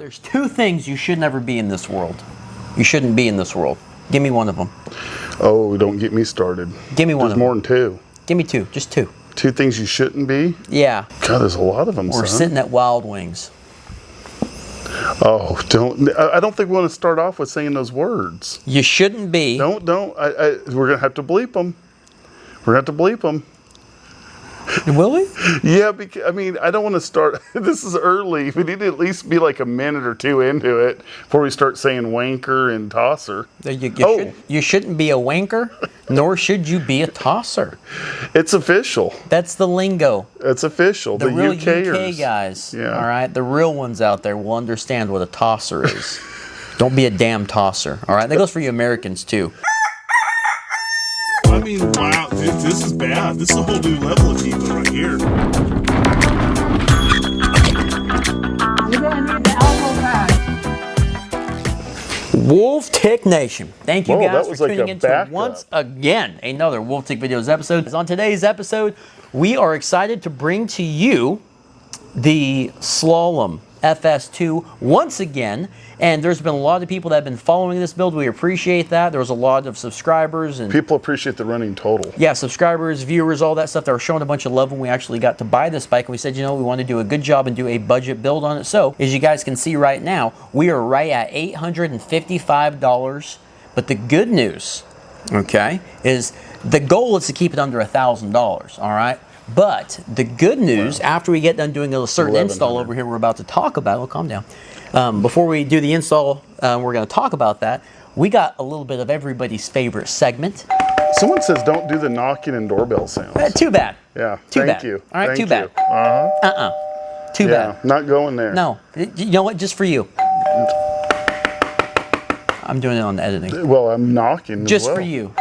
There's two things you should never be in this world. You shouldn't be in this world. Give me one of them. Oh, don't get me started. Give me one of them. There's more than two. Give me two. Just two. Two things you shouldn't be? Yeah. God, there's a lot of them, Or sitting at Wild Wings. Oh, I don't think we want to start off with saying those words. You shouldn't be. Don't. We're going to have to bleep them. We're going to have to bleep them. Will we? Yeah, because, I mean, I don't want to start. This is early. We need to at least be like a minute or two into it before we start saying wanker and tosser. You shouldn't be a wanker, nor should you be a tosser. It's official. That's the lingo. It's official. The real UKers. UK guys, yeah. All right? The real ones out there will understand what a tosser is. Don't be a damn tosser, all right? That goes for you Americans, too. I mean, wow, this is bad. This is a whole new level of people right here. You're going to need the elbow pad. Wolf Tick Nation. Thank you guys for tuning like into once again another Wolf Tick Videos episode. On today's episode, we are excited to bring to you the Slalom FS.2 once again, and there's been a lot of people that have been following this build. We appreciate that. There was a lot of subscribers and people appreciate the running total. Yeah, subscribers, viewers, all that stuff that were showing a bunch of love when we actually got to buy this bike, and we said, you know, we want to do a good job and do a budget build on it. So as you guys can see right now, we are right at $855. But the good news, okay, is the goal is to keep it under $1,000. All right. But the good news, after we get done doing a certain install over here we're about to talk about, well, calm down. Before we do the install, we're going to talk about that. We got a little bit of everybody's favorite segment. Someone says don't do the knocking and doorbell sounds. Too bad. Yeah, thank you. All right, thank too bad. You. Too bad. Not going there. No. You know what? Just for you. I'm doing it on the editing. Well, I'm knocking just for you.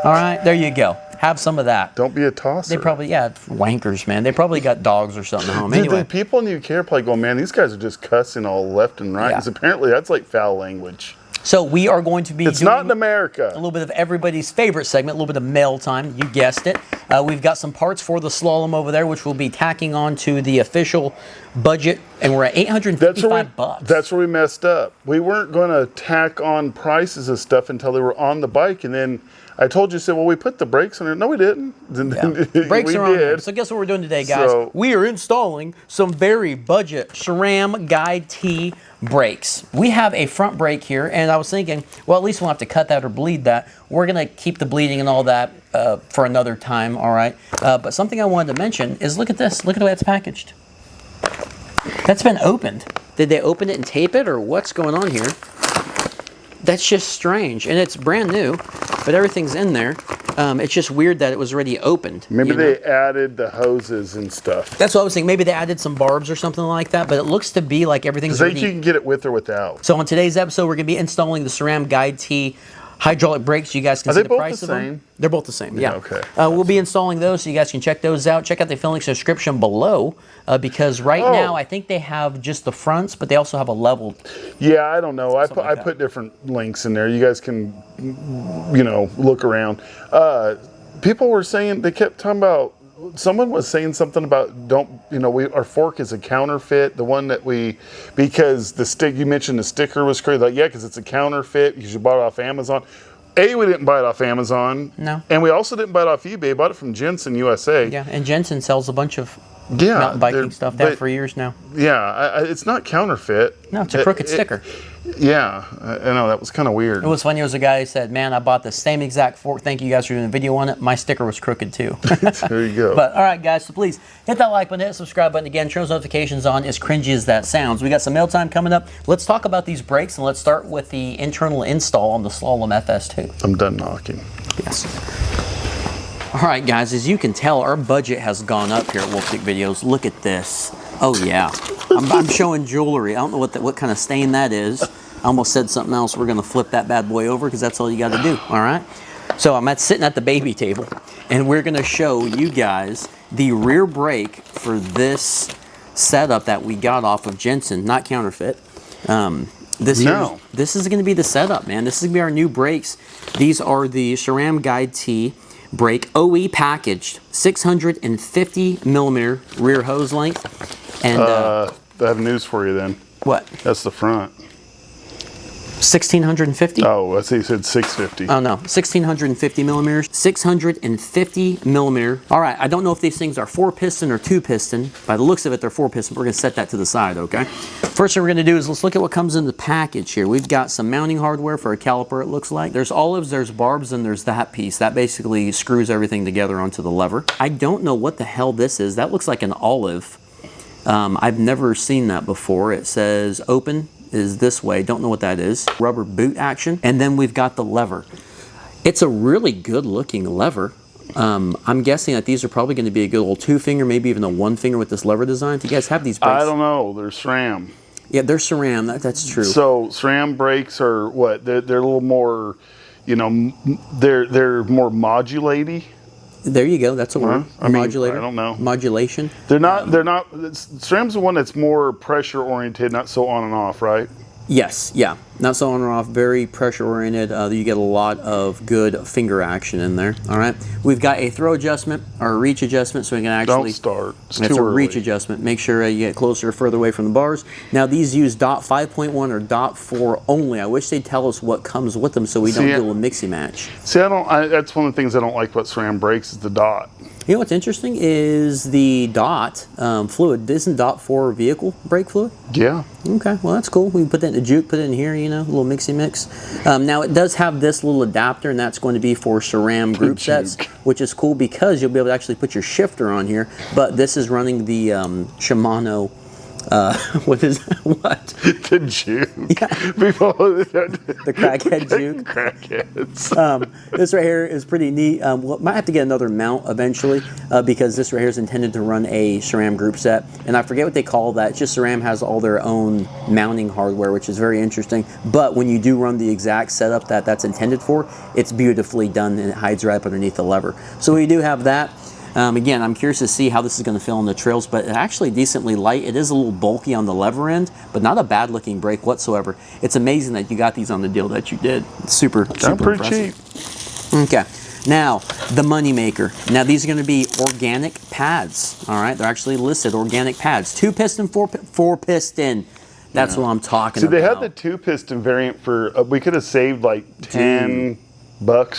All right, there you go. Have some of that. Don't be a tosser. They probably, wankers, man. They probably got dogs or something at home. Anyway. The people in the UK are probably going, man, these guys are just cussing all left and right. Because apparently that's like foul language. So we are going to be It's not in America. A little bit of everybody's favorite segment, a little bit of mail time. You guessed it. We've got some parts for the Slalom over there, which we'll be tacking on to the official budget. And we're at $855. That's where we messed up. We weren't going to tack on prices of stuff until they were on the bike. And then I told you, well, we put the brakes on it. No, we didn't. The brakes are on there. So guess what we're doing today, guys? We are installing some very budget Sram Guide T brakes. We have a front brake here, and I was thinking, well, at least we'll have to cut that or bleed that. We're going to keep the bleeding and all that for another time, all right? But something I wanted to mention is look at this. Look at the way it's packaged. That's been opened. Did they open it and tape it, or what's going on here? That's just strange, and it's brand new, but everything's in there. It's just weird that it was already opened. Maybe they added the hoses and stuff. That's what I was thinking. Maybe they added some barbs or something like that, but it looks to be like everything's already... you can get it with or without. So on today's episode, we're going to be installing the Sram Guide T hydraulic brakes. You guys can see the price of them. They're both the same. Yeah. Okay. We'll be installing those, so you guys can check those out. Check out the affiliate description below, because right now I think they have just the fronts, but they also have a level. Yeah, I don't know. I put different links in there. You guys can, look around. People were saying, they kept talking about. Someone was saying something about our fork is a counterfeit. The one that because you mentioned the sticker was crazy. Like, because it's a counterfeit because you bought it off Amazon. We didn't buy it off Amazon. No. And we also didn't buy it off eBay. Bought it from Jensen USA. Yeah, and Jensen sells a bunch of mountain biking stuff for years now. Yeah, it's not counterfeit. No, it's a crooked sticker. Yeah, I know, that was kind of weird. It was funny, there was a guy who said, man, I bought the same exact fork. Thank you guys for doing a video on it. My sticker was crooked too. There you go. But all right, guys, so please hit that like button, hit the subscribe button. Again, turn those notifications on, as cringy as that sounds. We got some mail time coming up. Let's talk about these brakes, and let's start with the internal install on the Slalom FS.2. I'm done knocking. Yes. All right, guys, as you can tell, our budget has gone up here at Wolf Tick Videos. Look at this. Oh, yeah. I'm showing jewelry. I don't know what kind of stain that is. I almost said something else. We're going to flip that bad boy over because that's all you got to do, all right? So I'm sitting at the baby table, and we're going to show you guys the rear brake for this setup that we got off of Jensen, not counterfeit. This is going to be the setup, man. This is going to be our new brakes. These are the Sram Guide T brake OE packaged, 650 millimeter rear hose length. And I have news for you then. What? That's the front. 1650? Oh, I see you said 650. Oh no, 1650 millimeters, 650 millimeter. All right, I don't know if these things are 4-piston or 2-piston. By the looks of it, they're 4-piston. We're gonna set that to the side, okay? First thing we're gonna do is let's look at what comes in the package here. We've got some mounting hardware for a caliper, it looks like. There's olives, there's barbs, and there's that piece. That basically screws everything together onto the lever. I don't know what the hell this is. That looks like an olive. I've never seen that before. It says open is this way. Don't know what that is. Rubber boot action. And then we've got the lever. It's a really good looking lever. I'm guessing that these are probably going to be a good old 2-finger, maybe even a 1-finger with this lever design. Do you guys have these brakes? I don't know. They're SRAM. Yeah, they're SRAM. That's true. So SRAM brakes are what? They're a little more, you know, they're more modulaty. There you go. That's a word. I mean, Modulator. I don't know. Modulation. They're not. SRAM's the one that's more pressure oriented, not so on and off, right? Yes. Yeah. Not so on or off. Very pressure oriented. You get a lot of good finger action in there. All right. We've got a throw adjustment or a reach adjustment, so we can actually. Don't start. It's It's too a early. reach adjustment. Make sure you get closer or further away from the bars. Now these use .5.1 or .4 only. I wish they'd tell us what comes with them so we don't do a mixy match. See, that's one of the things I don't like about SRAM brakes is the dot. You know what's interesting is the dot fluid. Isn't .4 vehicle brake fluid? Yeah. Okay, well that's cool. We can put that in the juke, put it in here, you know, a little mixy mix. Now it does have this little adapter, and that's going to be for Sram group sets, which is cool because you'll be able to actually put your shifter on here. But this is running the Shimano. What is what? The juke. Yeah. The crackhead juke. Crackheads. This right here is pretty neat. We'll, might have to get another mount eventually because this right here is intended to run a SRAM group set. And I forget what they call that. It's just SRAM has all their own mounting hardware, which is very interesting. But when you do run the exact setup that that's intended for, it's beautifully done and it hides right up underneath the lever. So we do have that. Again, I'm curious to see how this is going to feel on the trails, but it's actually decently light. It is a little bulky on the lever end, but not a bad looking brake whatsoever. It's amazing that you got these on the deal that you did. Super pretty impressive. cheap. Okay, now the money maker. Now these are going to be organic pads. All right, they're actually listed organic pads. 2-piston, 4-piston. That's what I'm talking about. See, they had the 2-piston variant for. We could have saved like $10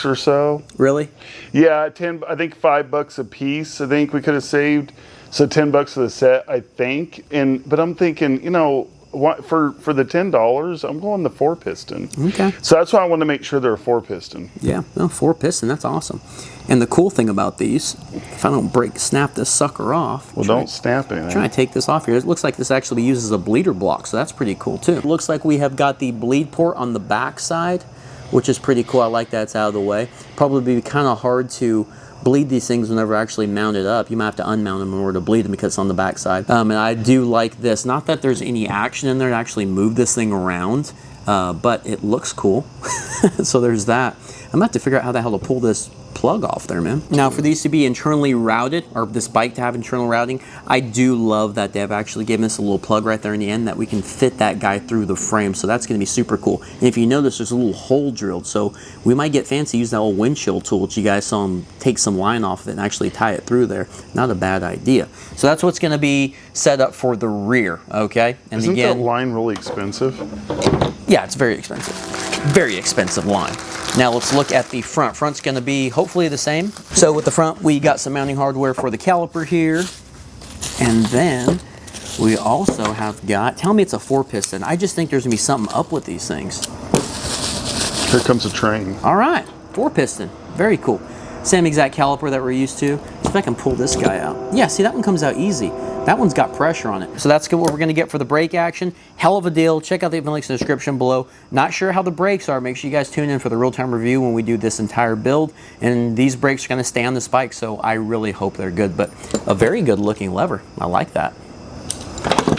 or so. Really? Yeah, 10. I think $5 a piece. I think we could have saved. So $10 for the set, I think. But I'm thinking, you know, what for the $10, I'm going the 4-piston. Okay. So that's why I want to make sure they're a 4-piston. Yeah, no, 4-piston. That's awesome. And the cool thing about these, if I don't snap this sucker off. Well, don't snap it. Trying to take this off here. It looks like this actually uses a bleeder block, so that's pretty cool too. It looks like we have got the bleed port on the back side, which is pretty cool. I like that it's out of the way. Probably be kind of hard to bleed these things whenever actually mounted up. You might have to unmount them in order to bleed them because it's on the back side. And I do like this. Not that there's any action in there to actually move this thing around, but it looks cool. So there's that. I'm gonna have to figure out how the hell to pull this plug off there, man. Now for these to be internally routed, or this bike to have internal routing, I do love that they've actually given us a little plug right there in the end that we can fit that guy through the frame, so that's going to be super cool. And if you notice, there's a little hole drilled, so we might get fancy, use that old windshield tool that you guys saw him take some line off of it and actually tie it through there. Not a bad idea. So that's what's going to be set up for the rear, okay? And Isn't again, that line really expensive? yeah, it's very expensive. Very expensive line. Now let's look at the front. Front's going to be hopefully the same. So with the front, we got some mounting hardware for the caliper here. And then we also have got, tell me it's a 4-piston. I just think there's going to be something up with these things. Here comes a train. All right, 4-piston. Very cool. Same exact caliper that we're used to. See if I can pull this guy out. Yeah, see, that one comes out easy. That one's got pressure on it. So that's what we're gonna get for the brake action. Hell of a deal. Check out the links in the description below. Not sure how the brakes are. Make sure you guys tune in for the real-time review when we do this entire build. And these brakes are gonna stay on this bike, so I really hope they're good. But a very good looking lever. I like that.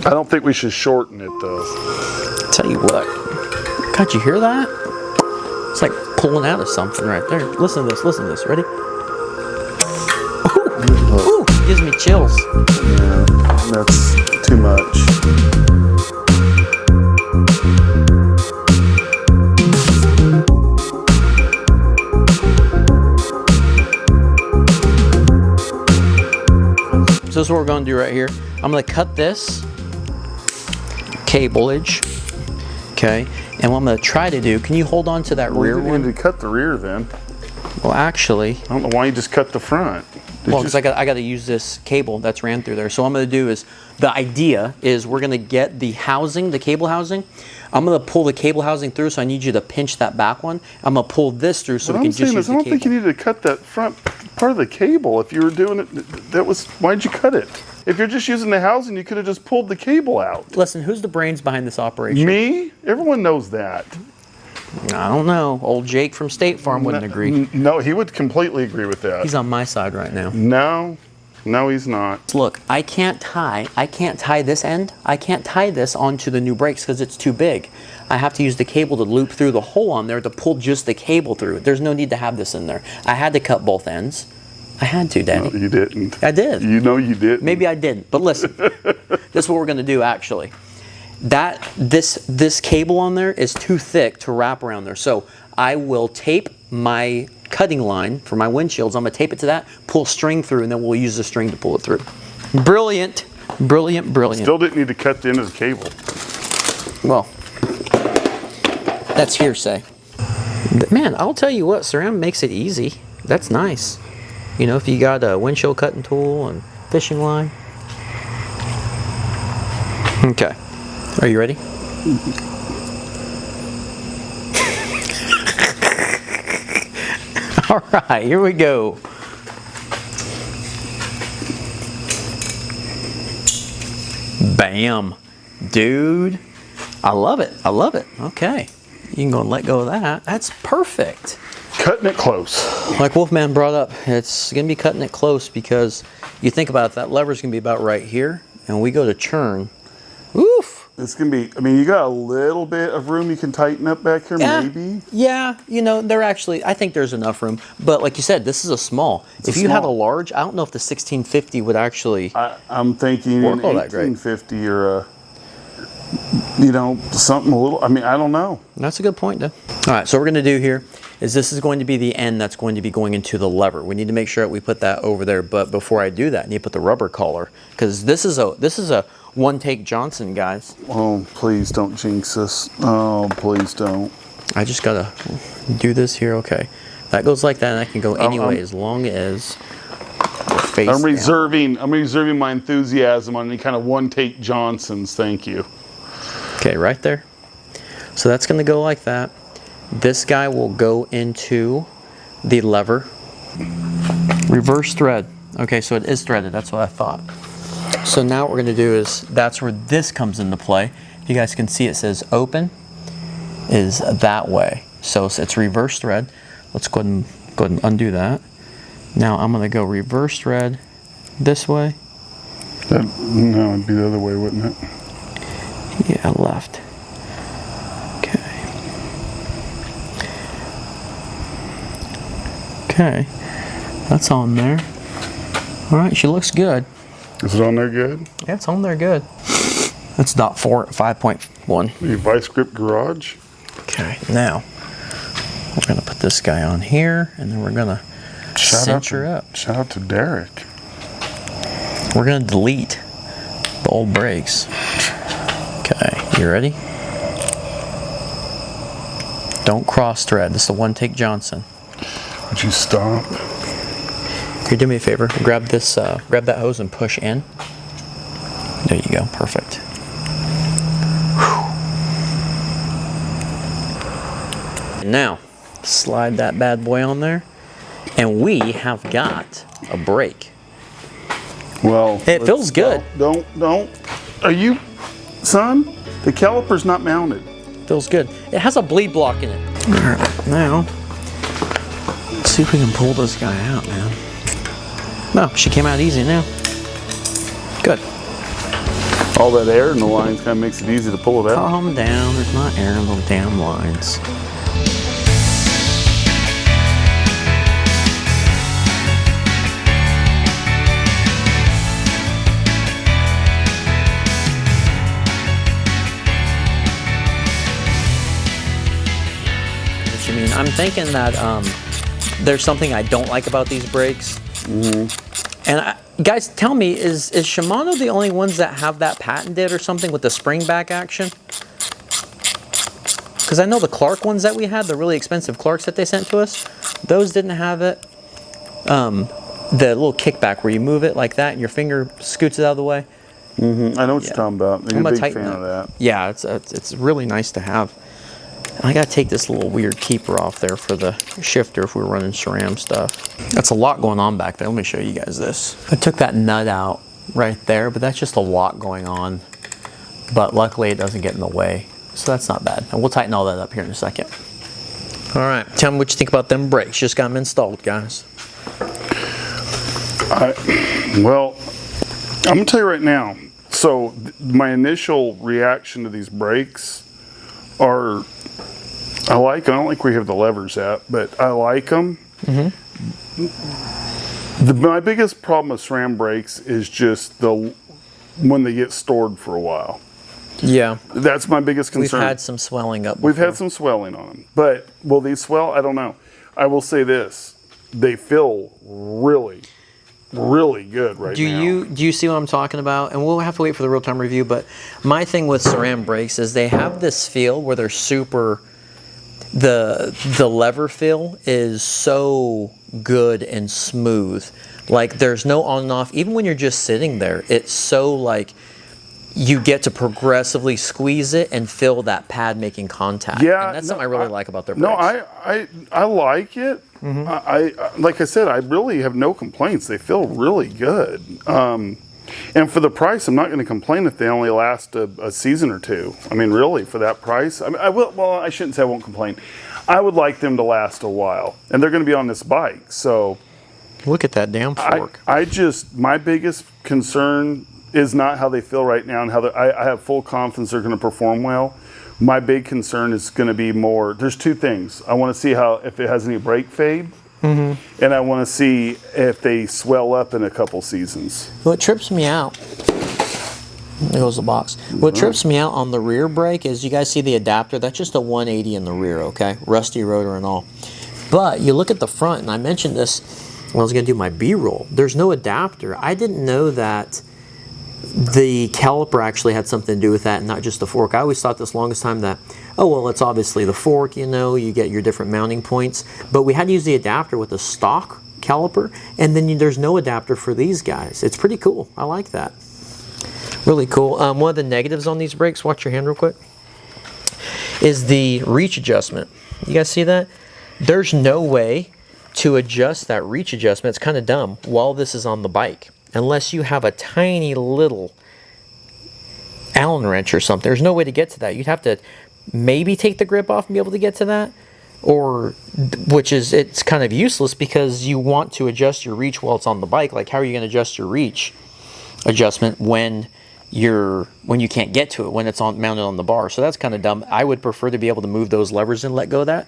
I don't think we should shorten it though. Tell you what. God, you hear that? It's like pulling out of something right there. Listen to this, listen to this. Ready? Ooh, ooh, gives me chills. Yeah, that's too much. So this is what we're going to do right here. I'm going to cut this cableage. Okay, and what I'm going to try to do, can you hold on to that rear You one? need to cut the rear then. Well, actually, I don't know why you just cut the front. well, because I got to use this cable that's ran through there. So what I'm going to do is, the idea is we're going to get the housing, the cable housing. I'm going to pull the cable housing through, so I need you to pinch that back one. I'm going to pull this through so we can just use the cable. I don't think you need to cut that front part of the cable. If you were doing it, why'd you cut it? If you're just using the housing, you could have just pulled the cable out. Listen, who's the brains behind this operation? Me? Everyone knows that. I don't know. Old Jake from State Farm wouldn't agree. No, he would completely agree with that. He's on my side right now. No, he's not. Look, I can't tie this end. I can't tie this onto the new brakes because it's too big. I have to use the cable to loop through the hole on there to pull just the cable through. There's no need to have this in there. I had to cut both ends. I had to, Daddy. No, you didn't. I did. You know you didn't. Maybe I didn't, but listen. This is what we're going to do actually. This cable on there is too thick to wrap around there. So I will tape my cutting line for my windshields. I'm going to tape it to that, pull string through, and then we'll use the string to pull it through. Brilliant. Brilliant, brilliant. Still didn't need to cut the end of the cable. Well, that's hearsay. But man, I'll tell you what, Sram makes it easy. That's nice. You know, if you got a windshield cutting tool and fishing line. Okay. Are you ready? All right, here we go. Bam. Dude, I love it. I love it. Okay. You can go and let go of that. That's perfect. Cutting it close. Like Wolfman brought up, it's going to be cutting it close because you think about it, that lever's going to be about right here, and we go to churn. Oof. It's going to be, I mean, you got a little bit of room you can tighten up back here, maybe? Yeah, you know, I think there's enough room. But like you said, this is a small. If you had a large, I don't know if the 1650 would actually I'm thinking an work all that great. 1850 or a, you know, something a little, I mean, I don't know. That's a good point, though. All right, so what we're going to do here is this is going to be the end that's going to be going into the lever. We need to make sure that we put that over there. But before I do that, I need to put the rubber collar because this is a one-take Johnson, guys. Oh, please don't jinx us. Oh, please don't. I just got to do this here. Okay. That goes like that, and I can go anyway as long as face I'm reserving my enthusiasm on any kind of one-take Johnsons. Thank you. Okay, right there. So that's going to go like that. This guy will go into the lever. Reverse thread. Okay, so it is threaded. That's what I thought. So now what we're going to do is, that's where this comes into play. You guys can see it says open is that way. So it's reverse thread. Let's go ahead and undo that. Now I'm going to go reverse thread this way. No, it'd be the other way, wouldn't it? Yeah, left. Okay, that's on there. All right, she looks good. Is it on there good? Yeah, it's on there good. That's dot 4 at 5.1. Your vice grip garage. Okay, now we're gonna put this guy on here, and then we're gonna cinch her up. Shout out to Derek. We're gonna delete the old brakes. Okay, you ready? Don't cross thread. This is a one-take Johnson. Would you stop? Here, do me a favor. Grab this. Grab that hose and push in. There you go. Perfect. And now, slide that bad boy on there, and we have got a brake. Well, it feels good. Don't. Are you, son? The caliper's not mounted. Feels good. It has a bleed block in it. All right, now. Let's see if we can pull this guy out, man. No, she came out easy now. Good. All that air in the lines kind of makes it easy to pull it out. Calm down. There's not air in those damn lines. What you mean? I'm thinking that there's something I don't like about these brakes. And Guys, tell me, is Shimano the only ones that have that patented or something with the spring back action? Because I know the Clark ones that we had, the really expensive Clarks that they sent to us, those didn't have it. The little kickback where you move it like that and your finger scoots it out of the way. Mm-hmm. I know what you're talking about. I'm a big fan of that. Yeah, it's really nice to have. I gotta take this little weird keeper off there for the shifter if we're running SRAM stuff. That's a lot going on back there. Let me show you guys this. I took that nut out right there, but that's just a lot going on. But luckily it doesn't get in the way. So that's not bad. And we'll tighten all that up here in a second. All right, tell me what you think about them brakes. Just got them installed, guys. Well, I'm gonna tell you right now. So my initial reaction to these brakes are, I like them. I don't like where you have the levers at, but I like them. My biggest problem with SRAM brakes is just when they get stored for a while. Yeah. That's my biggest concern. We've had some swelling up before. We've had some swelling on them. But will these swell? I don't know. I will say this. They feel really, really good right now. Do you see what I'm talking about? And we'll have to wait for the real-time review, but my thing with SRAM brakes is they have this feel where they're super, the lever feel is so good and smooth. Like there's no on and off. Even when you're just sitting there, it's so like you get to progressively squeeze it and feel that pad making contact. Yeah, and that's something I really like about their brakes. No, I like it. I like I said, I really have no complaints. They feel really good. And for the price, I'm not going to complain if they only last a season or two. I mean, really, for that price, I mean, I will. Well, I shouldn't say I won't complain. I would like them to last a while, and they're going to be on this bike. So, look at that damn fork. My biggest concern is not how they feel right now and how I have full confidence they're going to perform well. My big concern is going to be more, there's two things. I want to see if it has any brake fade, and I want to see if they swell up in a couple seasons. What trips me out, there goes the box. What trips me out on the rear brake is, you guys see the adapter, that's just a 180 in the rear, okay? Rusty rotor and all. But you look at the front, and I mentioned this when I was going to do my B-roll, there's no adapter. I didn't know that the caliper actually had something to do with that and not just the fork. I always thought this longest time that, oh, well, it's obviously the fork, you know, you get your different mounting points. But we had to use the adapter with the stock caliper, and then there's no adapter for these guys. It's pretty cool. I like that. Really cool. One of the negatives on these brakes, watch your hand real quick, is the reach adjustment. You guys see that? There's no way to adjust that reach adjustment. It's kind of dumb while this is on the bike. Unless you have a tiny little Allen wrench or something. There's no way to get to that. You'd have to maybe take the grip off and be able to get to that. Or, it's kind of useless because you want to adjust your reach while it's on the bike. Like, how are you going to adjust your reach adjustment when you can't get to it, when it's mounted on the bar? So that's kind of dumb. I would prefer to be able to move those levers and let go of that.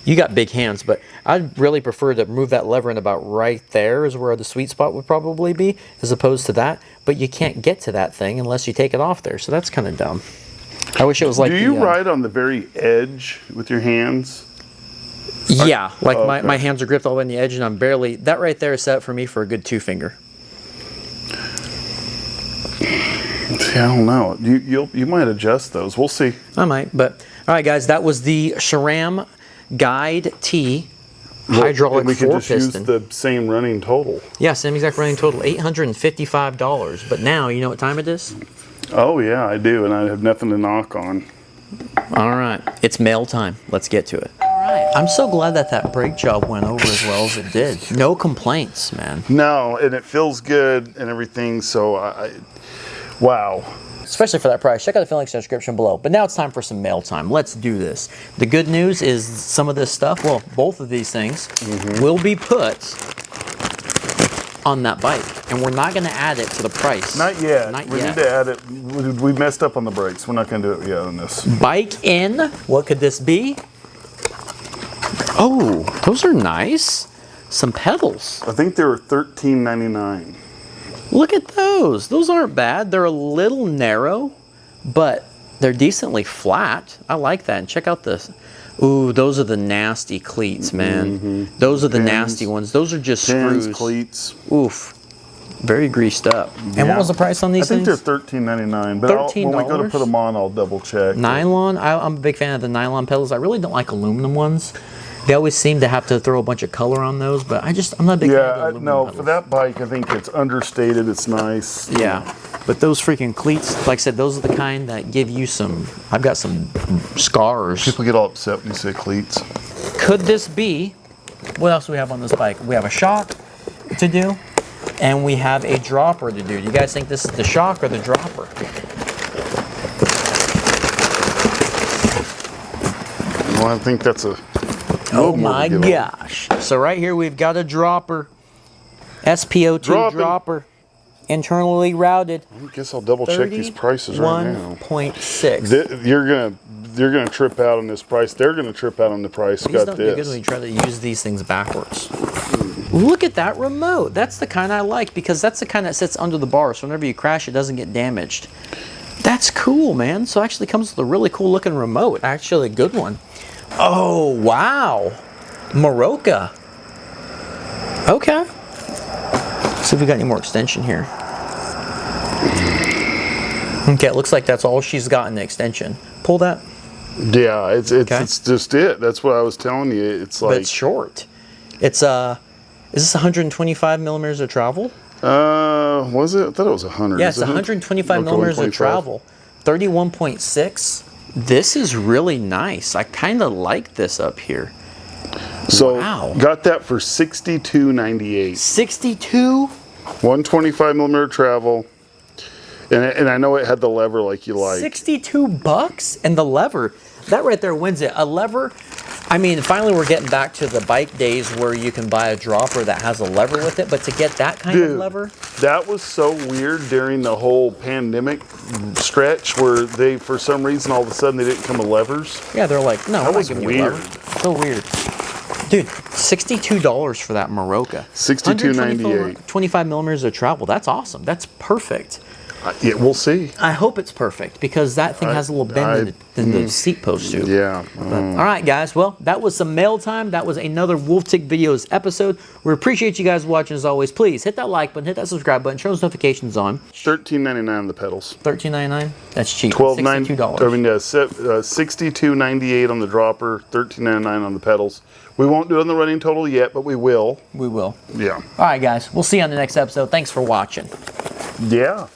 You got big hands, but I'd really prefer to move that lever in about right there is where the sweet spot would probably be, as opposed to that. But you can't get to that thing unless you take it off there, so that's kind of dumb. I wish it was like. Do you ride on the very edge with your hands? Yeah, like my hands are gripped all the way on the edge, and I'm barely. That right there is set up for me for a good 2-finger. See, I don't know. You might adjust those. We'll see. I might, but all right, guys, that was the Sram Guide T hydraulic 4-piston. We could just use the same running total. Yeah, same exact running total, $855. But now, you know what time it is? Oh yeah, I do, and I have nothing to knock on. All right, it's mail time. Let's get to it. All right, I'm so glad that brake job went over as well as it did. No complaints, man. No, and it feels good and everything. So wow. Especially for that price. Check out the links in the description below. But now it's time for some mail time. Let's do this. The good news is some of this stuff, well, both of these things, will be put on that bike. And we're not going to add it to the price. Not yet. Not we yet. need to add it. We messed up on the brakes. We're not going to do it yet on this. Bike in. What could this be? Oh, those are nice. Some pedals. I think they were $13.99. Look at those. Those aren't bad. They're a little narrow, but they're decently flat. I like that. And check out this. Ooh, those are the nasty cleats, man. Those are the nasty ones. Those are just screws. Cleats. Oof. Very greased up. And what was the price on these things? I think they're $13.99. But when we go to put them on, I'll double check. Nylon. I'm a big fan of the nylon pedals. I really don't like aluminum ones. They always seem to have to throw a bunch of color on those, but I'm not a big fan of the aluminum pedals. For that bike, I think it's understated. It's nice. Yeah. But those freaking cleats, like I said, those are the kind that give you some, I've got some scars. People get all upset when you say cleats. Could this be, what else do we have on this bike? We have a shock to do, and we have a dropper to do. Do you guys think this is the shock or the dropper? Well, I think that's a... Oh my gosh. So right here we've got a dropper. SPO2 dropper. Internally routed. I guess I'll double check these prices right now. 1.6. You're gonna trip out on this price. They're gonna trip out on the price. Please don't do good when you try to use these things backwards. Look at that remote. That's the kind I like because that's the kind that sits under the bar, so whenever you crash it doesn't get damaged. That's cool, man. So it actually comes with a really cool looking remote. Actually a good one. Oh, wow. Meroca. Okay. Let's see if we got any more extension here. Okay, it looks like that's all she's got in the extension. Pull that. Yeah, it's just it. That's what I was telling you. It's like... But it's short. It's, is this 125 millimeters of travel? Was it? I thought it was 100. Yeah, it's 125 millimeters of travel. 31.6. This is really nice. I kind of like this up here. So wow. Got that for $62.98. 62? 125 millimeter travel. And I know it had the lever like you like. 62 bucks? And the lever, that right there wins it. A lever, I mean, finally we're getting back to the bike days where you can buy a dropper that has a lever with it, but to get that kind of lever? That was so weird during the whole pandemic stretch where they, for some reason, all of a sudden they didn't come with levers. Yeah, they're like, no, that was weird. So weird. Dude, $62 for that Meroca. $62.98. 25 millimeters of travel. That's awesome. That's perfect. Yeah, we'll see. I hope it's perfect because that thing has a little bend in the seat post too. Yeah. All right, guys. Well, that was some mail time. That was another WolfTic Videos episode. We appreciate you guys watching as always. Please hit that like button, hit that subscribe button, turn those notifications on. $13.99 on the pedals. $13.99. That's cheap. $62. I mean, $62.98 on the dropper. $13.99 on the pedals. We won't do it on the running total yet, but we will. We will. Yeah. All right, guys. We'll see you on the next episode. Thanks for watching. Yeah.